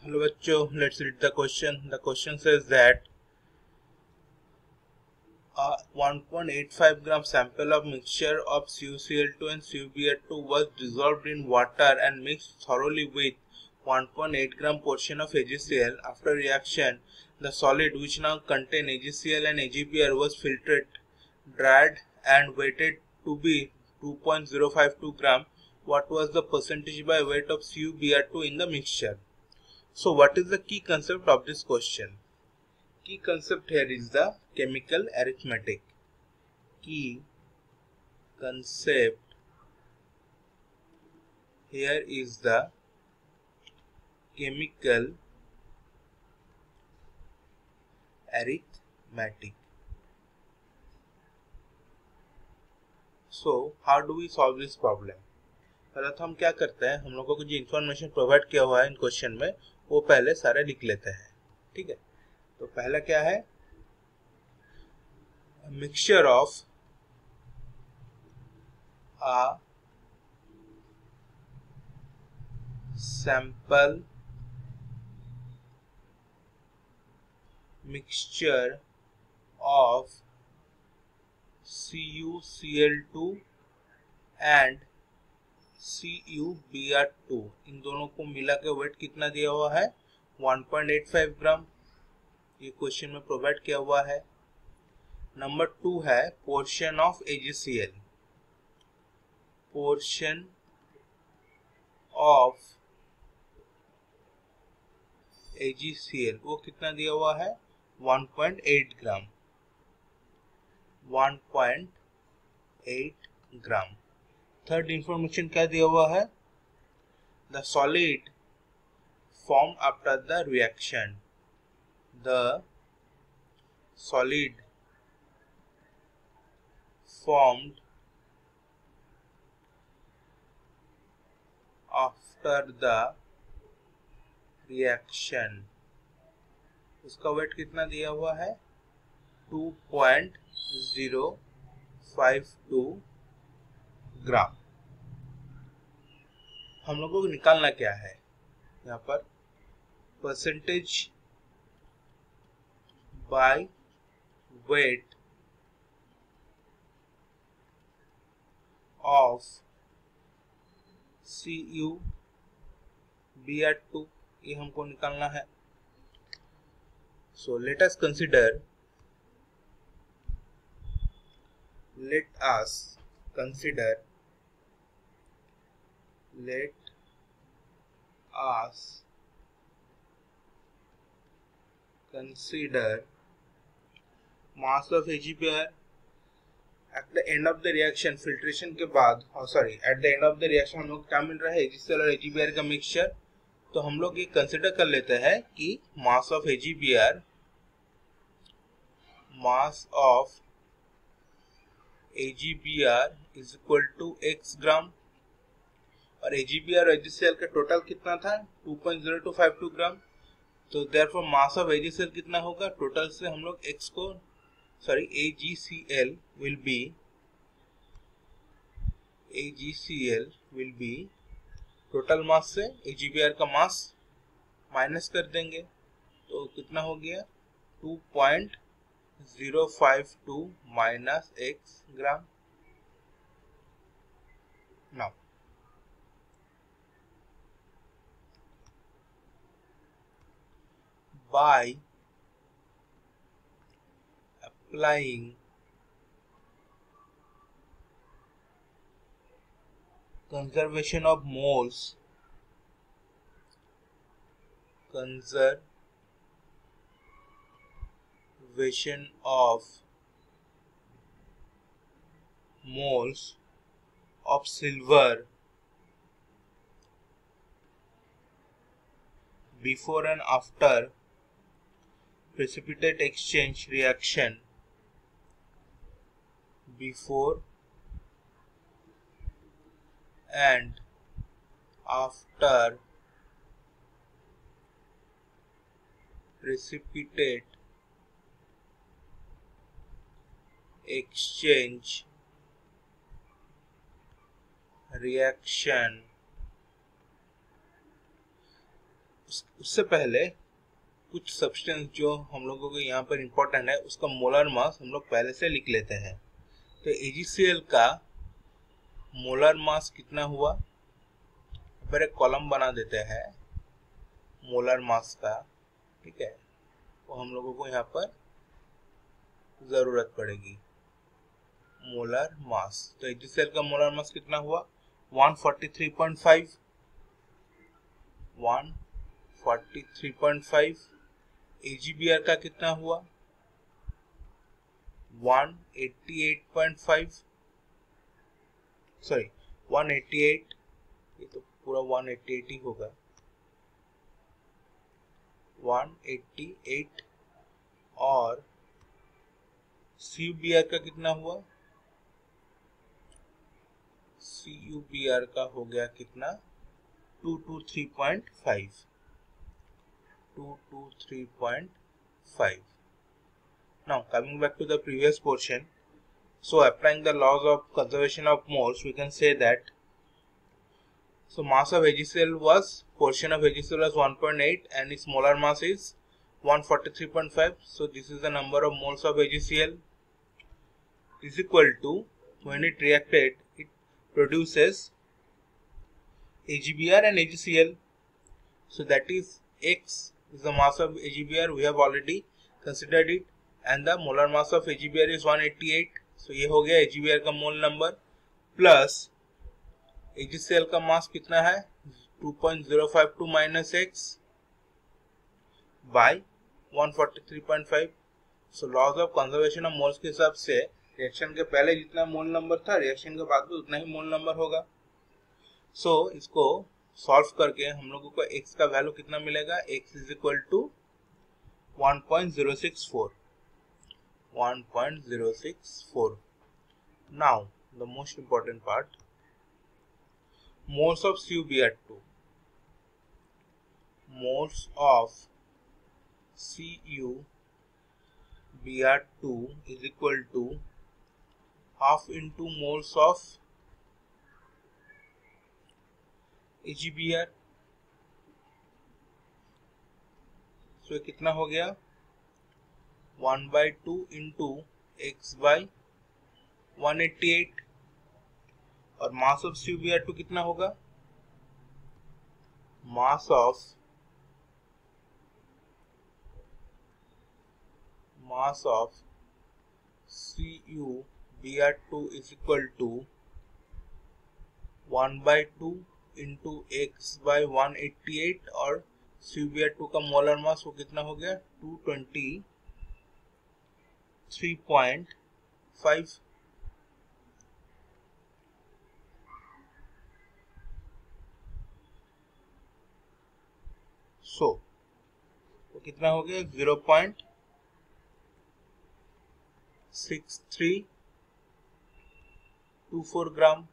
Hello bachcho, let's read the question. The question says that a 1.85 gram sample of mixture of CuCl2 and CuBr2 was dissolved in water and mixed thoroughly with 1.8 gram portion of AgCl. After reaction, the solid which now contain AgCl and AgBr was filtered, dried and weighted to be 2.052 gram. What was the percentage by weight of CuBr2 in the mixture? So what is the key concept of this question? Key concept here is the chemical arithmetic. Key concept here is the chemical arithmetic. So how do we solve this problem? पहले तो हम क्या करते हैं, हम लोगों को जो इन्फॉर्मेशन प्रोवाइड किया हुआ है इन क्वेश्चन में वो पहले सारे लिख लेते हैं. ठीक है, तो पहला क्या है, mixture of a sample mixture of CuCl2 and CuBr2, इन दोनों को मिला के वेट कितना दिया हुआ है 1.85 ग्राम. ये क्वेश्चन में प्रोवाइड किया हुआ है. नंबर 2 है portion of AgCl. Portion of AgCl वो कितना दिया हुआ है 1.8 ग्राम. 1.8 ग्राम. थर्ड इंफॉर्मेशन क्या दिया हुआ है, the solid form after the reaction. The solid formed after the reaction, उसका वेट कितना दिया हुआ है 2.052 ग्राम. हम लोगों को निकालना क्या है, यहाँ पर percentage by weight of CuBr2, ये हमको निकालना है. So let us consider mass of AgBr at the end of the reaction. Filtration के बाद at the end of the reaction हम लोग क्या मिल रहा है AgCl और AgBr का मिक्सचर. तो हम लोग ये कंसिडर कर लेते हैं कि mass of AgBr is equal to x gram और AgBr और AgCl का टोटल कितना था 2.0252 ग्राम. तो देयरफॉर मास ऑफ AgCl कितना होगा, टोटल से हम लोग x को AgCl will be total mass से AgBr का मास माइनस कर देंगे. तो कितना हो गया 2.052 minus x gram. Now by applying conservation of moles of silver before and after precipitate exchange reaction, before and after precipitate exchange reaction. उससे पहले कुछ सब्सटेंस जो हम लोगों को यहाँ पर इम्पोर्टेंट है उसका मोलर मास हम लोग पहले से लिख लेते हैं। तो AgCl का मोलर मास कितना हुआ, फिर एक कॉलम बना देते हैं मोलर मास का, ठीक है, वो हम लोगों को यहाँ पर जरूरत पड़ेगी। मोलर मास, तो AgCl का मोलर मास कितना हुआ 143.5, 143.5। AgBr का कितना हुआ 188.5, सॉरी 188, ये तो पूरा 188 ही होगा, 188। और CuBr का कितना हुआ, CuBr का हो गया कितना 223.5, 223.5। Now coming back to the previous portion, so applying the laws of conservation of moles, we can say that so mass of AgCl was, portion of AgCl was 1.8 and its molar mass is 143.5. So this is the number of moles of AgCl is equal to, when it reacted it produces AgBr and AgCl. So that is X is the mass of AgBr, we have already considered it, and the molar mass of AgBr is 188. So ये हो गया AgBr का मोल number, plus AgCl का मास कितना है 2.052 minus X by 143.5। So laws of conservation of moles के हिसाब से रिएक्शन के पहले जितना मोल नंबर था रिएक्शन के बाद भी उतना ही मोल नंबर होगा। सो इसको सॉल्व करके हम लोगों को x का वैल्यू कितना मिलेगा, x is equal to 1.064, 1.064। Now the most important part, moles of CuBr2, moles of CuBr2 is equal to half into moles of AgBr। so कितना हो गया 1/2 into x by 188, और मास ऑफ CuBr2 कितना होगा, mass of CuBr2 is equal to 1/2 into x by 188, और CuBr2 का molar mass वो कितना हो गया 223.5। सो तो कितना हो गया 0.6324 ग्राम।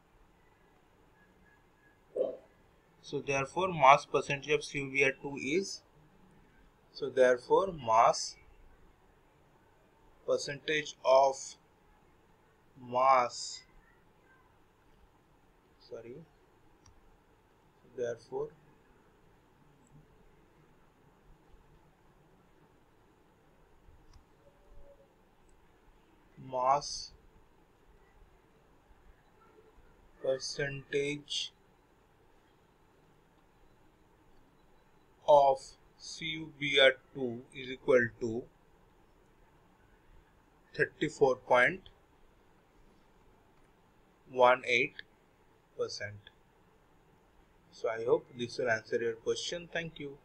So therefore mass percentage of CuBr2 is, so therefore mass percentage of mass, sorry, therefore mass percentage of CuBr2 is equal to 34.18%. So I hope this will answer your question. Thank you.